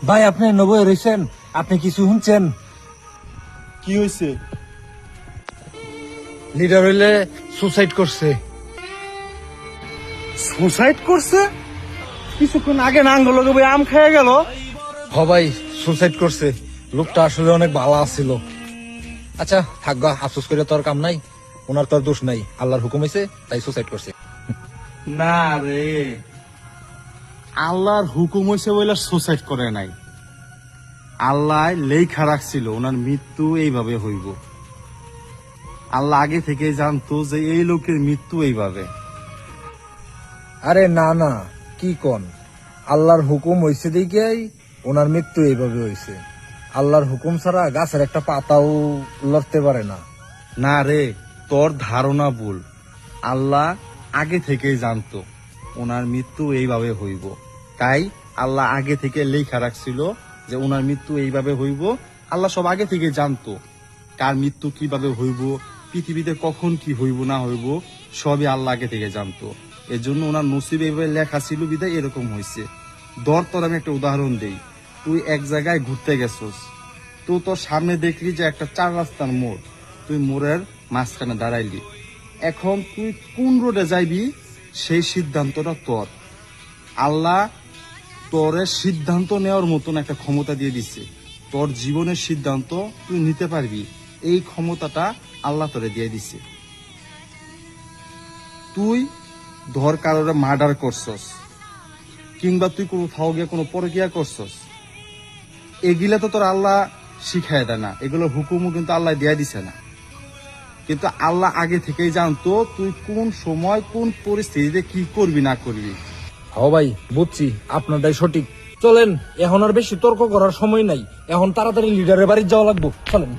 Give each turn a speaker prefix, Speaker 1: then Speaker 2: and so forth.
Speaker 1: ভাই আপনি নবয়ে রয়েছেন, আপনি কিছু শুনছেন?
Speaker 2: কি হয়েছে?
Speaker 1: লিডার হইলে সুসাইড করছে।
Speaker 2: সুসাইড করছে? কিছুক্ষণ আগে নাঙ্গল ভাই আম খেয়ে গেল।
Speaker 1: হ ভাই, সুসাইড করছে। লোকটা আসলে অনেক ভালো আছিল। আচ্ছা থাকবা, আফসোস করে তোর কাম নাই, ওনার তোর দোষ নাই, আল্লাহর হুকুম হয়েছে তাই সুসাইড করছে।
Speaker 2: না রে, আল্লাহর হুকুম হয়েছে বলে সুসাইড করে নাই। আল্লাহ লেখা রাখছিল ওনার মৃত্যু এইভাবে হইব। আল্লাহ আগে থেকে জানতো যে এই লোকের মৃত্যু এইভাবে।
Speaker 1: আরে না না, কি কোন, আল্লাহর হুকুম হয়েছে দিকেই ওনার মৃত্যু এইভাবে হয়েছে। আল্লাহর হুকুম ছাড়া গাছের একটা পাতাও লড়তে পারে না।
Speaker 2: না রে, তোর ধারণা ভুল। আল্লাহ আগে থেকেই জানতো ওনার মৃত্যু এইভাবে হইব, তাই আল্লাহ আগে থেকে লেখা রাখছিল যে ওনার মৃত্যু এইভাবে হইব। আল্লাহ সব আগে থেকে জানতো কার মৃত্যু কিভাবে হইব, পৃথিবীতে কখন কি হইব না হইব, সবই আল্লাহ আগে থেকে জানতো। এর জন্য ওনার নসিবে এইভাবে লেখা ছিল বিধায় এরকম হয়েছে। ধর তোর আমি একটা উদাহরণ দেই। তুই এক জায়গায় ঘুরতে গেছস, তো তোর সামনে দেখলি যে একটা 4 রাস্তার মোড়, তুই মোড়ের মাঝখানে দাঁড়াইলি। এখন তুই কোন রোডে যাইবি সেই সিদ্ধান্তটা তোর। আল্লাহ তোরে সিদ্ধান্ত নেওয়ার মতন একটা ক্ষমতা দিয়ে দিছে। তোর জীবনের সিদ্ধান্ত তুই নিতে পারবি, এই ক্ষমতাটা আল্লাহ তোরে দিয়ে দিছে। তুই ধর কারোরে মার্ডার করছস, কিংবা তুই কোথাও গিয়ে কোনো পরকিয়া করছস, এগুলা তো তোর আল্লাহ শিখায় দেয় না, এগুলো হুকুমও কিন্তু আল্লাহ দিয়ে দিছে না। কিন্তু আল্লাহ আগে থেকেই জানতো তুই কোন সময় কোন পরিস্থিতিতে কি করবি না করবি।
Speaker 1: হ ভাই বুঝছি, আপনারটাই সঠিক। চলেন, এখন আর বেশি তর্ক করার সময় নাই, এখন তাড়াতাড়ি লিডারের বাড়ি যাওয়া লাগবো, চলেন।